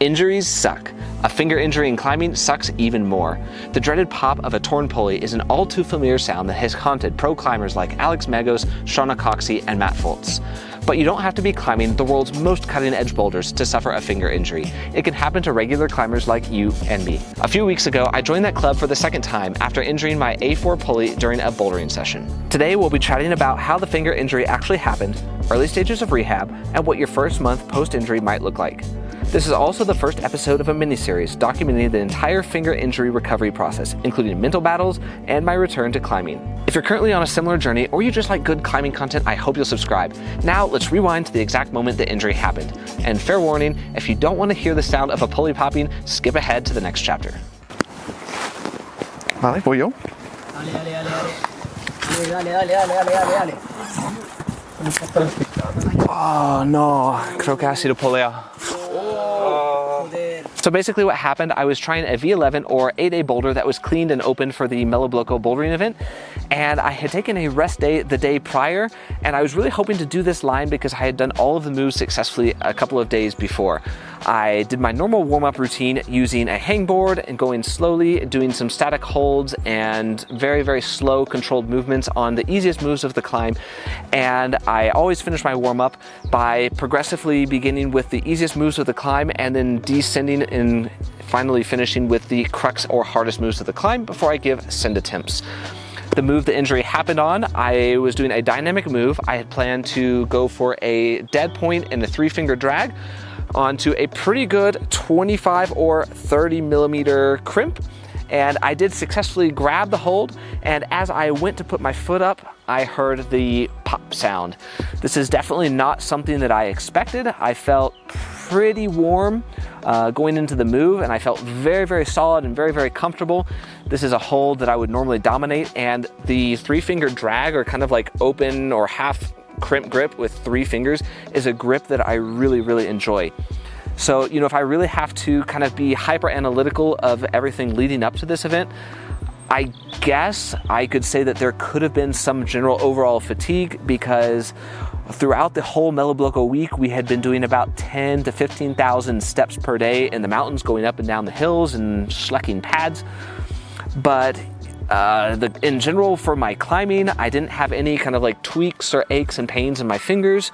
Injuries suck. A finger injury in climbing sucks even more. The dreaded pop of a torn pulley is an all too familiar sound that has haunted pro climbers like Alex Magos, Shauna Coxey, and Matt Foltz. But you don't have to be climbing the world's most cutting-edge boulders to suffer a finger injury. It can happen to regular climbers like you and me. A few weeks ago, I joined that club for the second time after injuring my A4 pulley during a bouldering session. Today, we'll be chatting about how the finger injury actually happened, early stages of rehab, and what your first month post-injury might look like. This is also the first episode of a mini-series documenting the entire finger injury recovery process, including mental battles and my return to climbing. If you're currently on a similar journey or you just like good climbing content, I hope you'll subscribe. Now let's rewind to the exact moment the injury happened. And fair warning, if you don't want to hear the sound of a pulley popping, skip ahead to the next chapter. Vale, voy yo. Oh no, creo que ha sido polea. So basically what happened, I was trying a V11 or 8A boulder that was cleaned and opened for the Mellow Bloco bouldering event, and I had taken a rest day the day prior, and I was really hoping to do this line because I had done all of the moves successfully a couple of days before. I did my normal warm-up routine using a hangboard and going slowly, doing some static holds and very, very slow controlled movements on the easiest moves of the climb. And I always finish my warm-up by progressively beginning with the easiest moves of the climb and then descending and finally finishing with the crux or hardest moves of the climb before I give send attempts. The move the injury happened on, I was doing a dynamic move. I had planned to go for a dead point and a 3-finger drag onto a pretty good 25 or 30 millimeter crimp. And I did successfully grab the hold, and as I went to put my foot up, I heard the pop sound. This is definitely not something that I expected. I felt pretty warm going into the move, and I felt very, very solid and very, very comfortable. This is a hold that I would normally dominate, and the 3-finger drag, or kind of like open or half crimp grip with 3 fingers, is a grip that I really, really enjoy. So, if I really have to kind of be hyper analytical of everything leading up to this event, I guess I could say that there could have been some general overall fatigue, because throughout the whole Mellow Bloco week, we had been doing about 10 to 15,000 steps per day in the mountains, going up and down the hills and schlecking pads. But in general, for my climbing, I didn't have any kind of like tweaks or aches and pains in my fingers.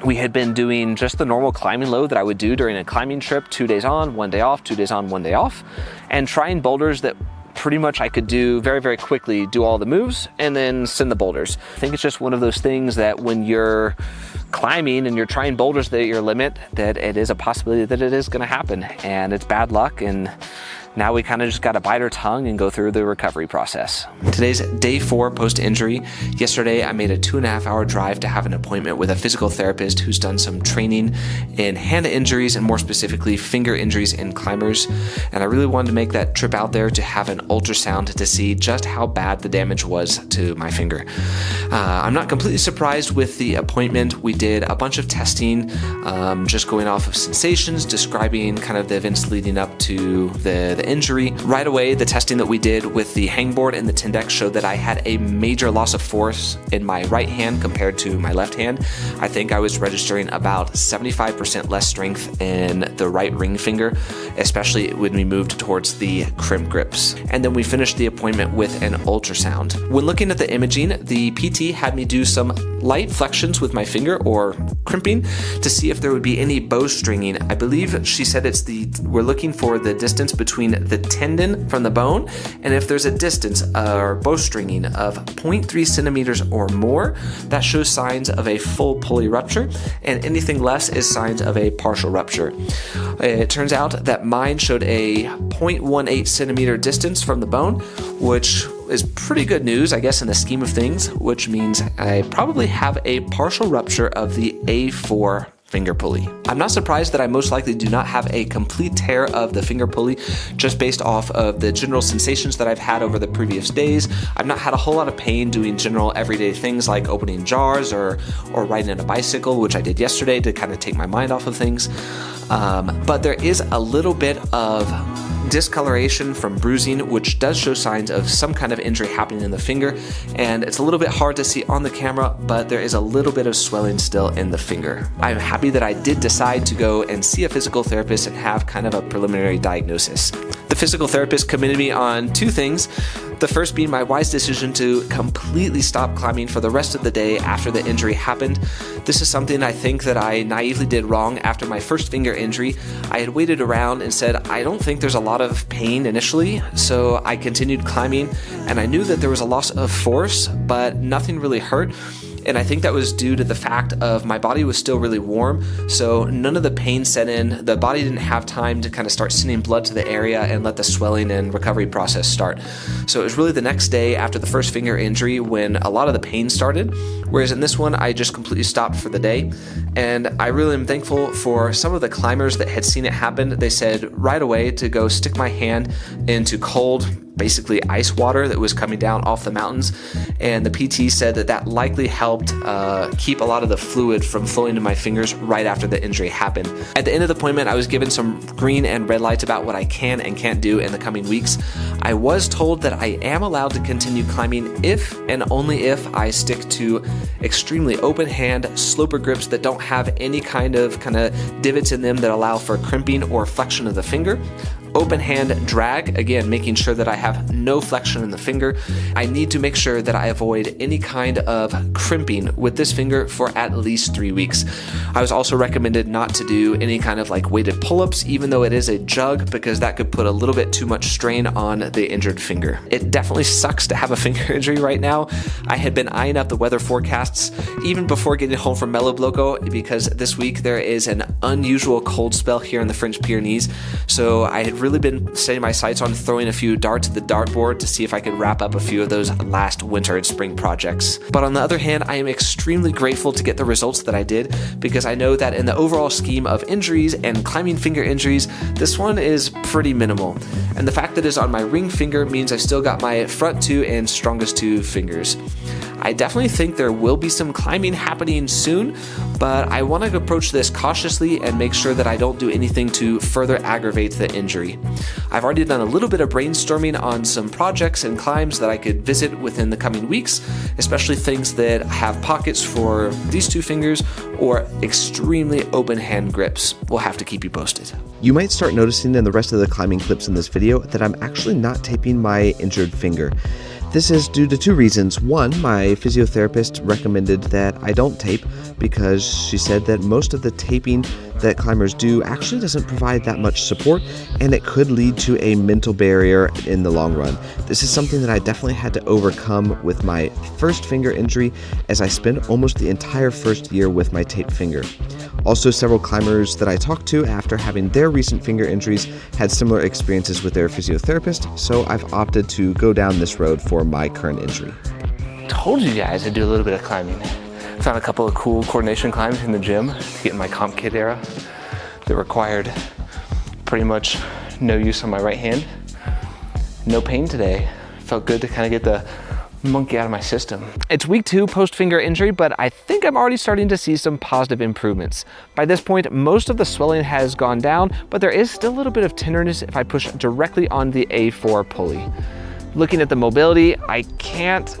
We had been doing just the normal climbing load that I would do during a climbing trip, 2 days on, 1 day off, 2 days on, 1 day off, and trying boulders that pretty much I could do very, very quickly, do all the moves, and then send the boulders. I think it's just one of those things that when you're climbing and you're trying boulders that your limit, that it is a possibility that it is going to happen, and it's bad luck, and now we kind of just got to bite our tongue and go through the recovery process. Today's day 4 post-injury. Yesterday, I made a 2.5-hour drive to have an appointment with a physical therapist who's done some training in hand injuries and more specifically finger injuries in climbers. And I really wanted to make that trip out there to have an ultrasound to see just how bad the damage was to my finger. I'm not completely surprised with the appointment. We did a bunch of testing, just going off of sensations, describing kind of the events leading up to the injury. Right away, the testing that we did with the hangboard and the Tindex showed that I had a major loss of force in my right hand compared to my left hand. I think I was registering about 75% less strength in the right ring finger, especially when we moved towards the crimp grips. And then we finished the appointment with an ultrasound. When looking at the imaging, the PT had me do some light flexions with my finger or crimping to see if there would be any bowstringing. I believe she said we're looking for the distance between the tendon from the bone, and if there's a distance or bowstringing of 0.3 centimeters or more, that shows signs of a full pulley rupture, and anything less is signs of a partial rupture. It turns out that mine showed a 0.18 centimeter distance from the bone, which is pretty good news, I guess, in the scheme of things, which means I probably have a partial rupture of the A4 finger pulley. I'm not surprised that I most likely do not have a complete tear of the finger pulley, just based off of the general sensations that I've had over the previous days. I've not had a whole lot of pain doing general everyday things like opening jars or riding on a bicycle, which I did yesterday to kind of take my mind off of things. But there is a little bit of discoloration from bruising, which does show signs of some kind of injury happening in the finger, and it's a little bit hard to see on the camera, but there is a little bit of swelling still in the finger. I'm happy that I did decide to go and see a physical therapist and have kind of a preliminary diagnosis. The physical therapist commended me on two things. The first being my wise decision to completely stop climbing for the rest of the day after the injury happened. This is something I think that I naively did wrong after my first finger injury. I had waited around and said, I don't think there's a lot of pain initially, so I continued climbing, and I knew that there was a loss of force, but nothing really hurt. And I think that was due to the fact of my body was still really warm, so none of the pain set in. The body didn't have time to kind of start sending blood to the area and let the swelling and recovery process start. So it was really the next day after the first finger injury when a lot of the pain started, whereas in this one I just completely stopped for the day. And I really am thankful for some of the climbers that had seen it happen. They said right away to go stick my hand into cold, basically ice water that was coming down off the mountains, and the PT said that that likely helped keep a lot of the fluid from flowing to my fingers right after the injury happened. At the end of the appointment, I was given some green and red lights about what I can and can't do in the coming weeks. I was told that I am allowed to continue climbing if and only if I stick to extremely open hand sloper grips that don't have any kind of divots in them that allow for crimping or flexion of the finger. Open hand drag, again, making sure that I have no flexion in the finger. I need to make sure that I avoid any kind of crimping with this finger for at least 3 weeks. I was also recommended not to do any kind of weighted pull-ups, even though it is a jug, because that could put a little bit too much strain on the injured finger. It definitely sucks to have a finger injury right now. I had been eyeing up the weather forecasts even before getting home from Melo Bloco, because this week there is an unusual cold spell here in the French Pyrenees. So I had really been setting my sights on throwing a few darts at the dartboard to see if I could wrap up a few of those last winter and spring projects. But on the other hand, I am extremely grateful to get the results that I did, because I know that in the overall scheme of injuries and climbing finger injuries, this one is pretty minimal. And the fact that it's on my ring finger means I've still got my front two and strongest two fingers. I definitely think there will be some climbing happening soon, but I want to approach this cautiously and make sure that I don't do anything to further aggravate the injury. I've already done a little bit of brainstorming on some projects and climbs that I could visit within the coming weeks, especially things that have pockets for these two fingers or extremely open hand grips. We'll have to keep you posted. You might start noticing in the rest of the climbing clips in this video that I'm actually not taping my injured finger. This is due to two reasons. One, my physiotherapist recommended that I don't tape because she said that most of the taping that climbers do actually doesn't provide that much support, and it could lead to a mental barrier in the long run. This is something that I definitely had to overcome with my first finger injury, as I spent almost the entire first year with my taped finger. Also, several climbers that I talked to after having their recent finger injuries had similar experiences with their physiotherapist, so I've opted to go down this road for my current injury. Told you guys I'd do a little bit of climbing. Found a couple of cool coordination climbs in the gym to get in my comp kit era that required pretty much no use on my right hand. No pain today. Felt good to kind of get the monkey out of my system. It's week 2 post finger injury, but I think I'm already starting to see some positive improvements. By this point, most of the swelling has gone down, but there is still a little bit of tenderness if I push directly on the A4 pulley. Looking at the mobility, I can't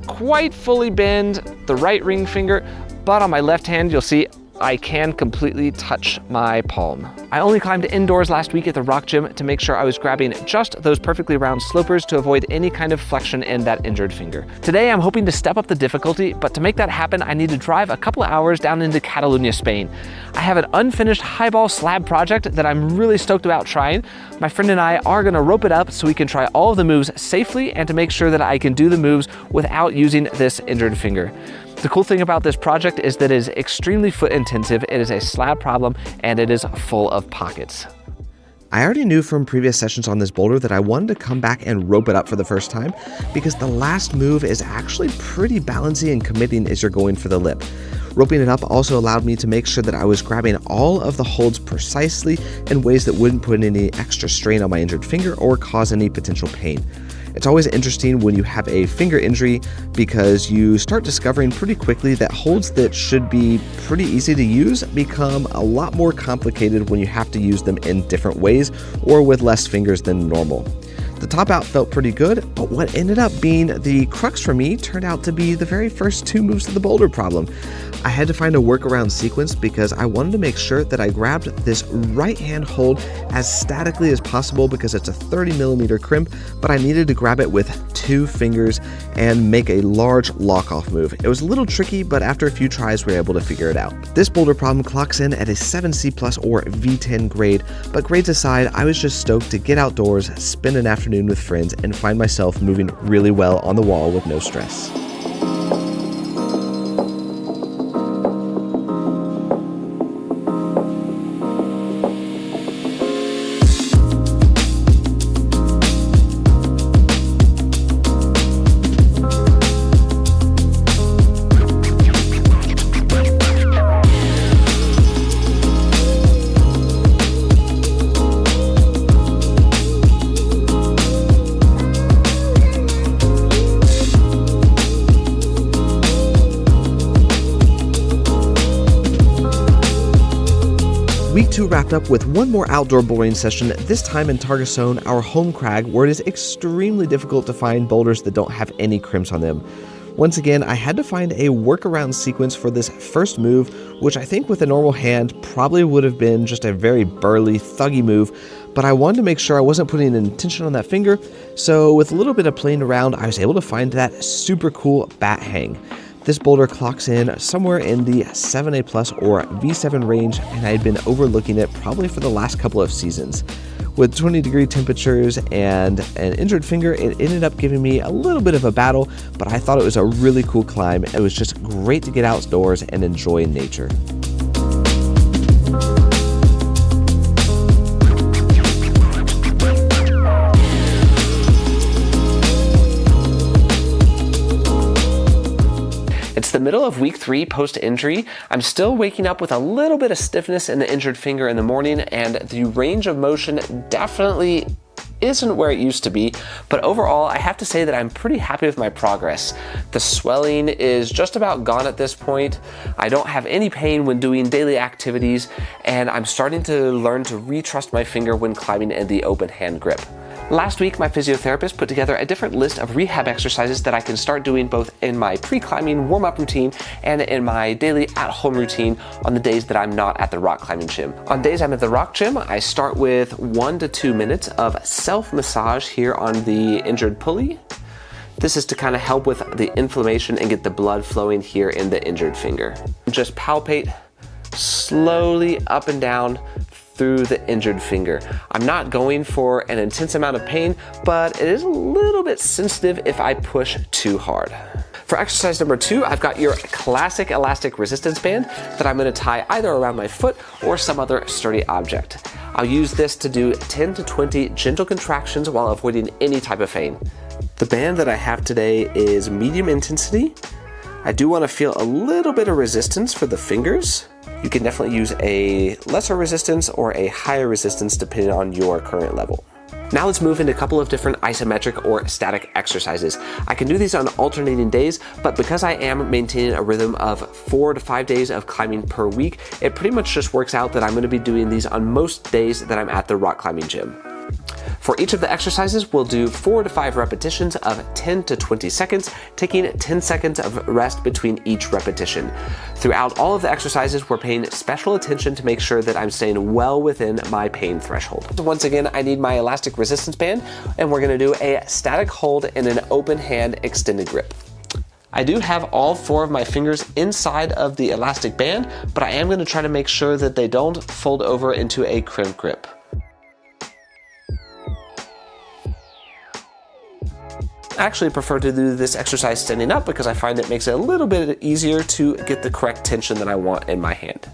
quite fully bend the right ring finger, but on my left hand, you'll see I can completely touch my palm. I only climbed indoors last week at the rock gym to make sure I was grabbing just those perfectly round slopers to avoid any kind of flexion in that injured finger. Today, I'm hoping to step up the difficulty, but to make that happen, I need to drive a couple of hours down into Catalonia, Spain. I have an unfinished highball slab project that I'm really stoked about trying. My friend and I are gonna rope it up so we can try all of the moves safely and to make sure that I can do the moves without using this injured finger. The cool thing about this project is that it is extremely foot intensive, it is a slab problem, and it is full of pockets. I already knew from previous sessions on this boulder that I wanted to come back and rope it up for the first time because the last move is actually pretty balancy and committing as you're going for the lip. Roping it up also allowed me to make sure that I was grabbing all of the holds precisely in ways that wouldn't put any extra strain on my injured finger or cause any potential pain. It's always interesting when you have a finger injury because you start discovering pretty quickly that holds that should be pretty easy to use become a lot more complicated when you have to use them in different ways or with less fingers than normal. The top out felt pretty good, but what ended up being the crux for me turned out to be the very first 2 moves of the boulder problem. I had to find a workaround sequence because I wanted to make sure that I grabbed this right hand hold as statically as possible because it's a 30mm crimp, but I needed to grab it with 2 fingers and make a large lock-off move. It was a little tricky, but after a few tries, we were able to figure it out. This boulder problem clocks in at a 7C+ or V10 grade, but grades aside, I was just stoked to get outdoors, spend an afternoon with friends, and find myself moving really well on the wall with no stress. Week 2 wrapped up with one more outdoor bouldering session, this time in Tighe, our home crag, where it is extremely difficult to find boulders that don't have any crimps on them. Once again, I had to find a workaround sequence for this first move, which I think with a normal hand probably would have been just a very burly, thuggy move, but I wanted to make sure I wasn't putting an intention on that finger, so with a little bit of playing around, I was able to find that super cool bat hang. This boulder clocks in somewhere in the 7A+ or V7 range, and I had been overlooking it probably for the last couple of seasons. With 20-degree temperatures and an injured finger, it ended up giving me a little bit of a battle, but I thought it was a really cool climb. It was just great to get outdoors and enjoy nature. It's the middle of week 3 post-injury. I'm still waking up with a little bit of stiffness in the injured finger in the morning, and the range of motion definitely isn't where it used to be, but overall I have to say that I'm pretty happy with my progress. The swelling is just about gone at this point. I don't have any pain when doing daily activities, and I'm starting to learn to retrust my finger when climbing in the open hand grip. Last week, my physiotherapist put together a different list of rehab exercises that I can start doing both in my pre-climbing warm-up routine and in my daily at-home routine on the days that I'm not at the rock climbing gym. On days I'm at the rock gym, I start with 1 to 2 minutes of self-massage here on the injured pulley. This is to kind of help with the inflammation and get the blood flowing here in the injured finger. Just palpate slowly up and down through the injured finger. I'm not going for an intense amount of pain, but it is a little bit sensitive if I push too hard. For exercise number 2, I've got your classic elastic resistance band that I'm going to tie either around my foot or some other sturdy object. I'll use this to do 10 to 20 gentle contractions while avoiding any type of pain. The band that I have today is medium intensity. I do want to feel a little bit of resistance for the fingers. You can definitely use a lesser resistance or a higher resistance depending on your current level. Now let's move into a couple of different isometric or static exercises. I can do these on alternating days, but because I am maintaining a rhythm of 4 to 5 days of climbing per week, it pretty much just works out that I'm going to be doing these on most days that I'm at the rock climbing gym. For each of the exercises, we'll do 4 to 5 repetitions of 10 to 20 seconds, taking 10 seconds of rest between each repetition. Throughout all of the exercises, we're paying special attention to make sure that I'm staying well within my pain threshold. Once again, I need my elastic resistance band, and we're going to do a static hold in an open hand extended grip. I do have all 4 of my fingers inside of the elastic band, but I am going to try to make sure that they don't fold over into a crimp grip. I actually prefer to do this exercise standing up because I find it makes it a little bit easier to get the correct tension that I want in my hand.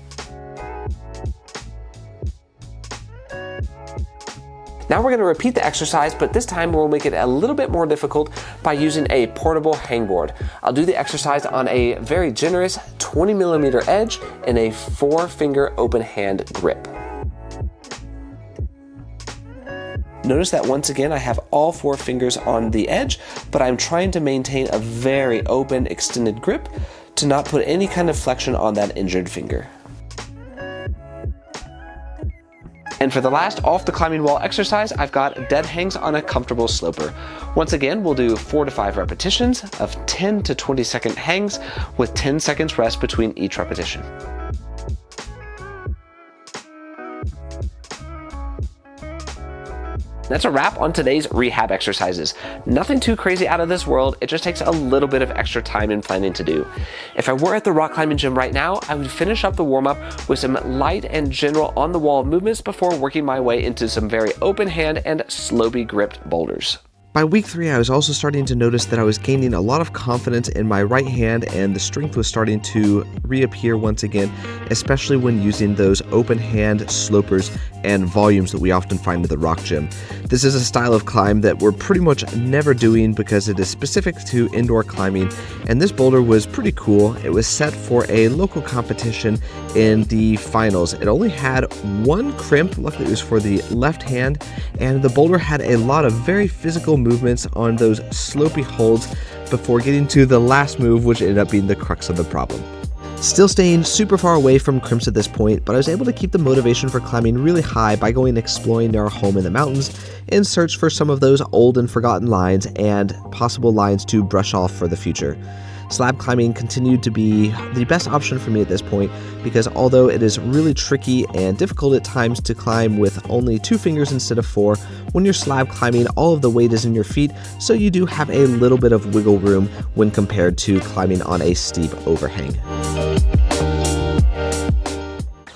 Now we're going to repeat the exercise, but this time we'll make it a little bit more difficult by using a portable hangboard. I'll do the exercise on a very generous 20mm edge in a 4-finger open hand grip. Notice that once again I have all 4 fingers on the edge, but I'm trying to maintain a very open, extended grip to not put any kind of flexion on that injured finger. And for the last off the climbing wall exercise, I've got dead hangs on a comfortable sloper. Once again, we'll do 4 to 5 repetitions of 10 to 20 second hangs with 10 seconds rest between each repetition. That's a wrap on today's rehab exercises. Nothing too crazy out of this world, it just takes a little bit of extra time and planning to do. If I were at the rock climbing gym right now, I would finish up the warm-up with some light and general on-the-wall movements before working my way into some very open hand and slopey gripped boulders. By week 3, I was also starting to notice that I was gaining a lot of confidence in my right hand and the strength was starting to reappear once again, especially when using those open hand slopers and volumes that we often find at the rock gym. This is a style of climb that we're pretty much never doing because it is specific to indoor climbing, and this boulder was pretty cool. It was set for a local competition in the finals. It only had 1 crimp, luckily it was for the left hand, and the boulder had a lot of very physical movements on those slopey holds before getting to the last move, which ended up being the crux of the problem. Still staying super far away from crimps at this point, but I was able to keep the motivation for climbing really high by going exploring our home in the mountains in search for some of those old and forgotten lines and possible lines to brush off for the future. Slab climbing continued to be the best option for me at this point because although it is really tricky and difficult at times to climb with only 2 fingers instead of 4, when you're slab climbing, all of the weight is in your feet, so you do have a little bit of wiggle room when compared to climbing on a steep overhang.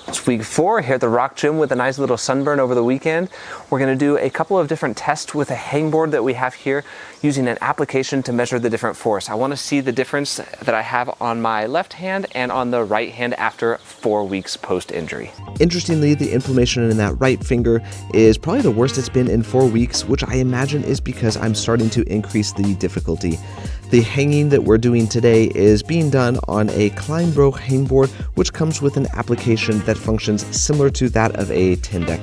It's week 4 here at the rock gym with a nice little sunburn over the weekend. We're going to do a couple of different tests with a hangboard that we have here using an application to measure the different force. I want to see the difference that I have on my left hand and on the right hand after 4 weeks post-injury. Interestingly, the inflammation in that right finger is probably the worst it's been in 4 weeks, which I imagine is because I'm starting to increase the difficulty. The hanging that we're doing today is being done on a Climbro hangboard, which comes with an application that functions similar to that of a tin deck.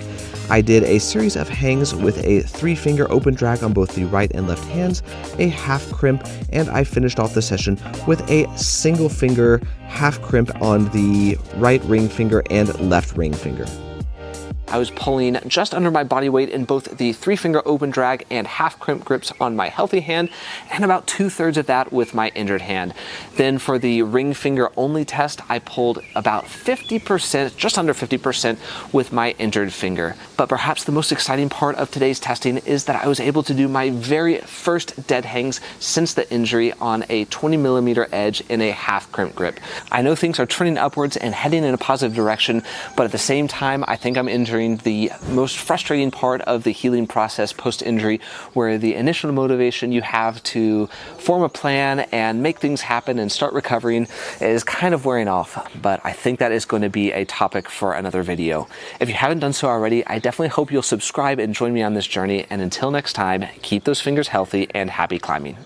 I did a series of hangs with a 3-finger open drag on both the right and left hands, a half crimp, and I finished off the session with a single finger half crimp on the right ring finger and left ring finger. I was pulling just under my body weight in both the 3-finger open drag and half crimp grips on my healthy hand, and about 2/3 of that with my injured hand. Then for the ring finger only test, I pulled about 50%, just under 50% with my injured finger. But perhaps the most exciting part of today's testing is that I was able to do my very first dead hangs since the injury on a 20mm edge in a half crimp grip. I know things are trending upwards and heading in a positive direction, but at the same time, I think I'm entering the most frustrating part of the healing process post-injury, where the initial motivation you have to form a plan and make things happen and start recovering is kind of wearing off. But I think that is going to be a topic for another video. If you haven't done so already, I definitely hope you'll subscribe and join me on this journey. And until next time, keep those fingers healthy and happy climbing.